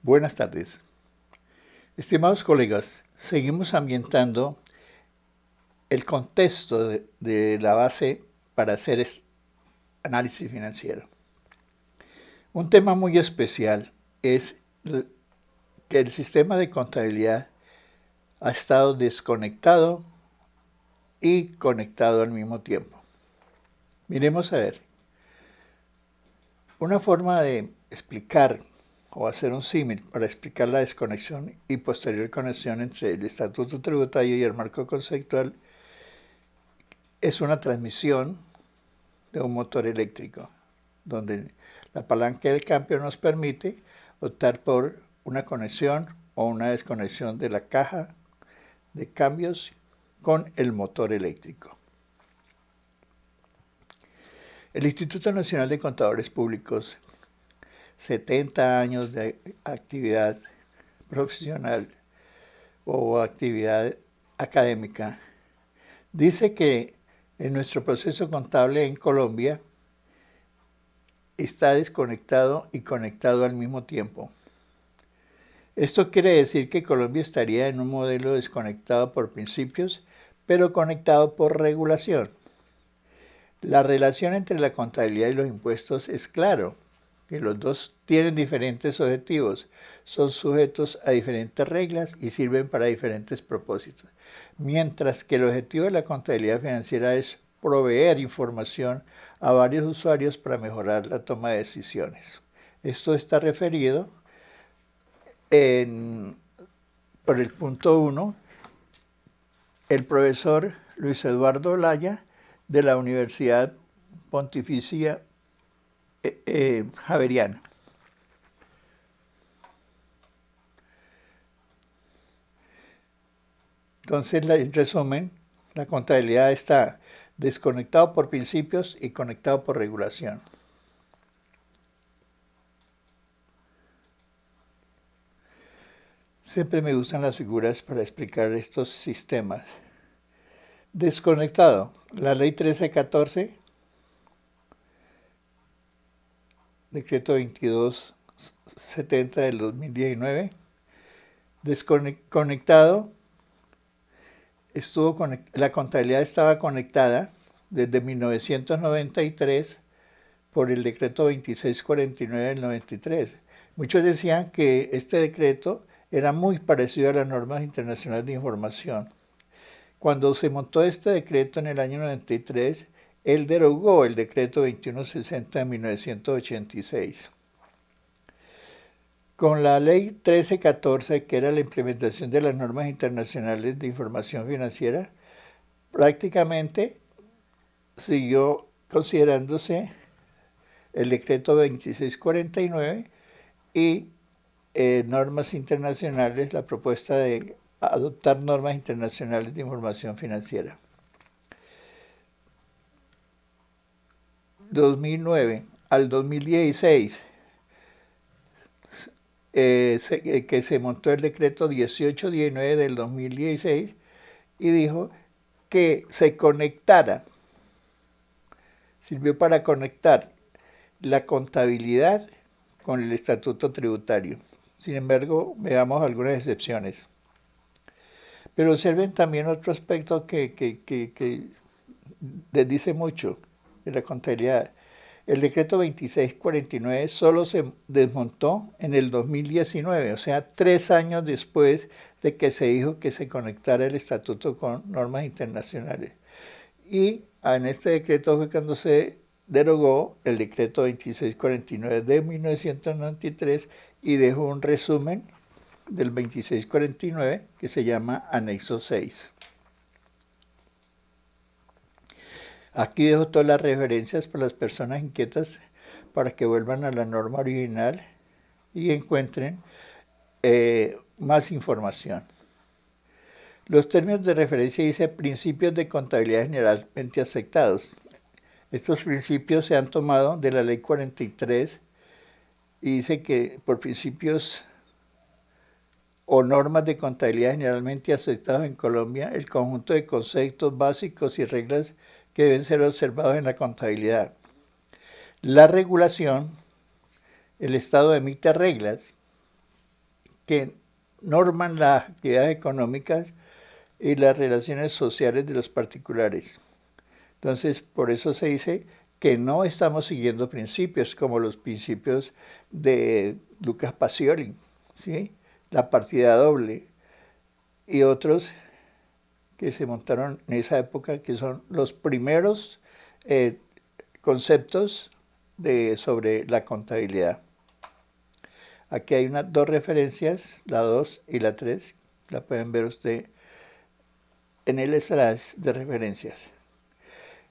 Buenas tardes. Estimados colegas, seguimos ambientando el contexto de la base para hacer análisis financiero. Un tema muy especial es que el sistema de contabilidad ha estado desconectado y conectado al mismo tiempo. Miremos a ver. Una forma de explicar o hacer un símil para explicar la desconexión y posterior conexión entre el estatuto tributario y el marco conceptual es una transmisión de un motor eléctrico, donde la palanca del cambio nos permite optar por una conexión o una desconexión de la caja de cambios con el motor eléctrico. El Instituto Nacional de Contadores Públicos, 70 años de actividad profesional o actividad académica, dice que en nuestro proceso contable en Colombia está desconectado y conectado al mismo tiempo. Esto quiere decir que Colombia estaría en un modelo desconectado por principios, pero conectado por regulación. La relación entre la contabilidad y los impuestos es claro, que los dos tienen diferentes objetivos, son sujetos a diferentes reglas y sirven para diferentes propósitos, mientras que el objetivo de la contabilidad financiera es proveer información a varios usuarios para mejorar la toma de decisiones. Esto está referido por el punto 1, el profesor Luis Eduardo Olaya de la Universidad Pontificia Javeriana. Entonces, en resumen, la contabilidad está desconectado por principios y conectado por regulación. Siempre me gustan las figuras para explicar estos sistemas. Desconectado, la ley 1314, decreto 2270 del 2019. Desconectado, la contabilidad estaba conectada desde 1993 por el decreto 2649 del 93. Muchos decían que este decreto era muy parecido a las normas internacionales de información. Cuando se montó este decreto en el año 93, él derogó el decreto 2160 de 1986. Con la ley 1314, que era la implementación de las normas internacionales de información financiera, prácticamente siguió considerándose el decreto 2649 y normas internacionales, la propuesta de adoptar normas internacionales de información financiera. 2009 al 2016, que se montó el decreto 1819 del 2016 y dijo que se conectara, sirvió para conectar la contabilidad con el estatuto tributario. Sin embargo, veamos algunas excepciones. Pero observen también otro aspecto que les dice mucho de la contabilidad. El decreto 2649 solo se desmontó en el 2019, o sea, 3 años después de que se dijo que se conectara el estatuto con normas internacionales. Y en este decreto fue cuando se derogó el decreto 2649 de 1993 y dejó un resumen del 2649 que se llama Anexo 6. Aquí dejo todas las referencias para las personas inquietas para que vuelvan a la norma original y encuentren más información. Los términos de referencia dicen principios de contabilidad generalmente aceptados. Estos principios se han tomado de la ley 43 y dice que por principios o normas de contabilidad generalmente aceptados en Colombia, el conjunto de conceptos básicos y reglas que deben ser observados en la contabilidad. La regulación, el Estado emite reglas que norman las actividades económicas y las relaciones sociales de los particulares. Entonces, por eso se dice que no estamos siguiendo principios como los principios de Lucas Pacioli, ¿sí? La partida doble y otros que se montaron en esa época, que son los primeros conceptos sobre la contabilidad. Aquí hay dos referencias, la 2 y la 3, la pueden ver usted en el slash de referencias.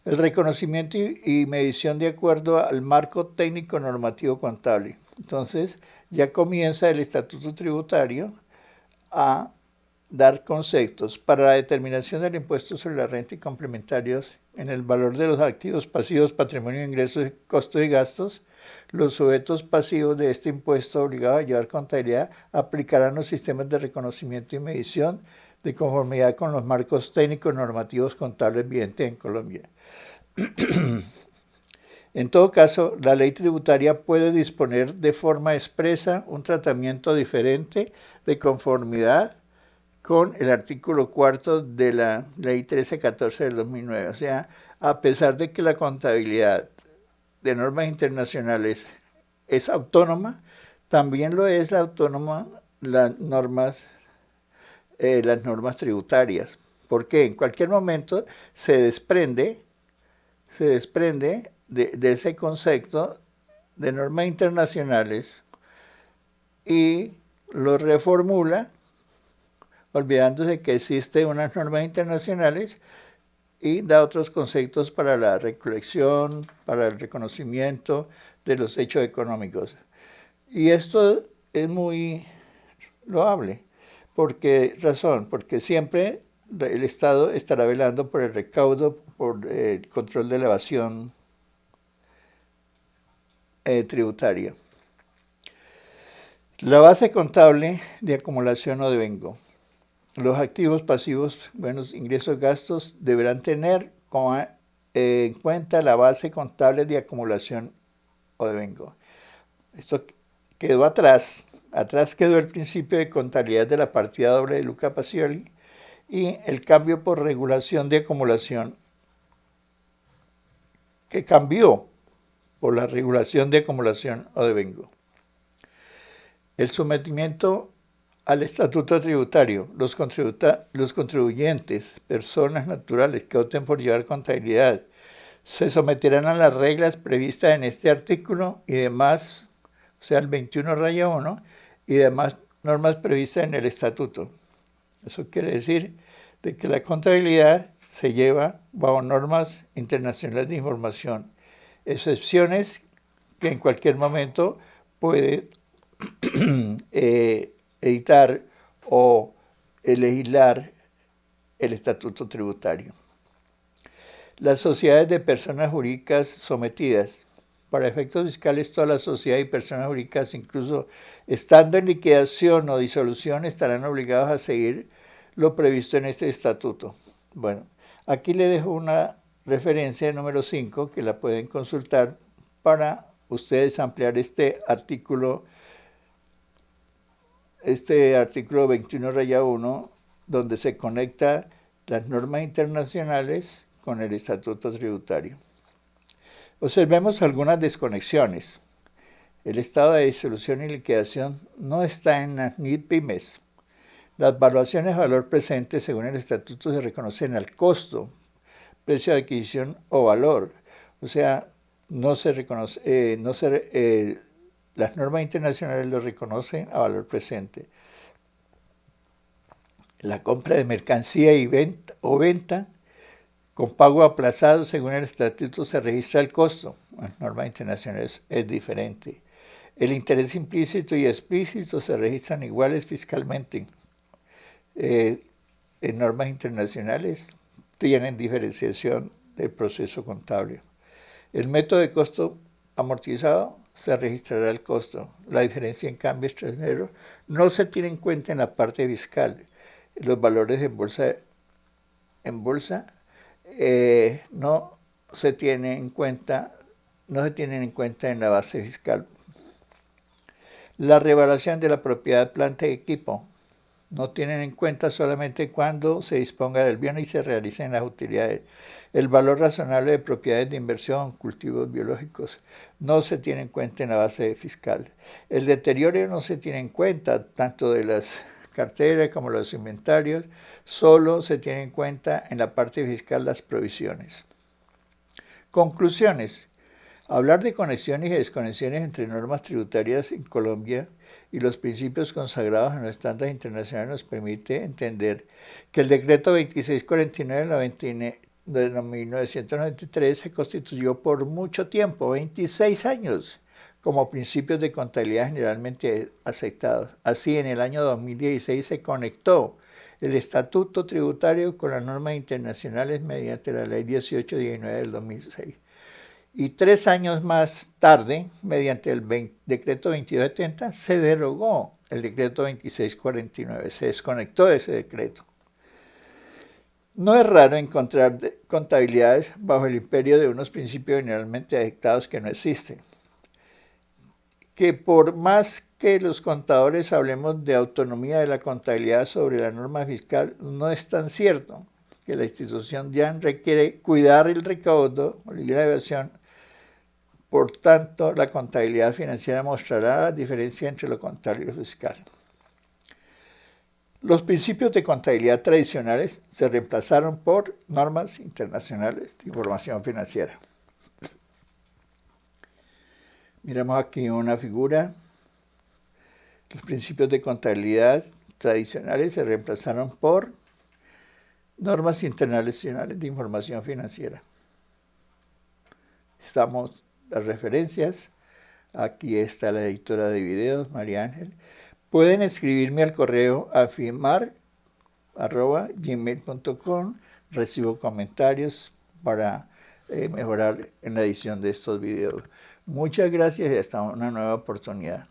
El reconocimiento y medición de acuerdo al marco técnico normativo contable. Entonces, ya comienza el Estatuto Tributario a dar conceptos para la determinación del impuesto sobre la renta y complementarios en el valor de los activos pasivos, patrimonio, ingresos, costos y gastos. Los sujetos pasivos de este impuesto obligados a llevar contabilidad aplicarán los sistemas de reconocimiento y medición de conformidad con los marcos técnicos normativos contables vigentes en Colombia. En todo caso, la ley tributaria puede disponer de forma expresa un tratamiento diferente de conformidad con el artículo 4 de la ley 1314 del 2009. O sea, a pesar de que la contabilidad de normas internacionales es autónoma, también lo es la autónoma las normas tributarias, porque en cualquier momento se desprende de ese concepto de normas internacionales y lo reformula, olvidándose que existen unas normas internacionales y da otros conceptos para la recolección, para el reconocimiento de los hechos económicos. Y esto es muy loable. Porque siempre el Estado estará velando por el recaudo, por el control de la evasión tributaria. La base contable de acumulación o devengo. Los activos pasivos, buenos ingresos, gastos, deberán tener en cuenta la base contable de acumulación o devengo. Esto quedó atrás. Atrás quedó el principio de contabilidad de la partida doble de Luca Pacioli y el cambio por regulación de acumulación, que cambió por la regulación de acumulación o devengo. El sometimiento al estatuto tributario. Los contribuyentes, personas naturales que opten por llevar contabilidad, se someterán a las reglas previstas en este artículo y demás, o sea, el 21-1, y demás normas previstas en el estatuto. Eso quiere decir de que la contabilidad se lleva bajo normas internacionales de información, excepciones que en cualquier momento puede editar o legislar el estatuto tributario. Las sociedades de personas jurídicas sometidas. Para efectos fiscales, todas las sociedades y personas jurídicas, incluso estando en liquidación o disolución, estarán obligados a seguir lo previsto en este estatuto. Bueno, aquí le dejo una referencia número 5 que la pueden consultar para ustedes ampliar este artículo 21-1, donde se conecta las normas internacionales con el estatuto tributario. Observemos algunas desconexiones. El estado de disolución y liquidación no está en las NIT-PYMES. Las valuaciones de valor presente según el estatuto se reconocen al costo, precio de adquisición o valor. O sea, no se reconoce, las normas internacionales lo reconocen a valor presente. La compra de mercancía y venta con pago aplazado según el estatuto se registra el costo. En las normas internacionales es diferente. El interés implícito y explícito se registran iguales fiscalmente. En normas internacionales tienen diferenciación del proceso contable. El método de costo amortizado se registrará el costo. La diferencia en cambio extranjero no se tiene en cuenta en la parte fiscal. Los valores en bolsa no se tienen en cuenta en la base fiscal. La revaluación de la propiedad, planta y equipo. No tienen en cuenta solamente cuando se disponga del bien y se realicen las utilidades. El valor razonable de propiedades de inversión, cultivos biológicos, no se tiene en cuenta en la base fiscal. El deterioro no se tiene en cuenta, tanto de las carteras como los inventarios, solo se tiene en cuenta en la parte fiscal las provisiones. Conclusiones. Hablar de conexiones y desconexiones entre normas tributarias en Colombia y los principios consagrados en los estándares internacionales nos permite entender que el decreto 2649 de 1993 se constituyó por mucho tiempo, 26 años, como principios de contabilidad generalmente aceptados. Así, en el año 2016 se conectó el estatuto tributario con las normas internacionales mediante la ley 1819 del 2006. Y 3 años más tarde, mediante el decreto 2270, se derogó el decreto 2649, se desconectó de ese decreto. No es raro encontrar contabilidades bajo el imperio de unos principios generalmente aceptados que no existen. Que por más que los contadores hablemos de autonomía de la contabilidad sobre la norma fiscal, no es tan cierto, que la institución ya requiere cuidar el recaudo o la evasión. Por tanto, la contabilidad financiera mostrará la diferencia entre lo contable y lo fiscal. Los principios de contabilidad tradicionales se reemplazaron por normas internacionales de información financiera. Miramos aquí una figura. Los principios de contabilidad tradicionales se reemplazaron por normas internacionales de información financiera. Estamos las referencias. Aquí está la editora de videos, María Ángel. Pueden escribirme al correo afimar@gmail.com. Recibo comentarios para mejorar en la edición de estos videos. Muchas gracias y hasta una nueva oportunidad.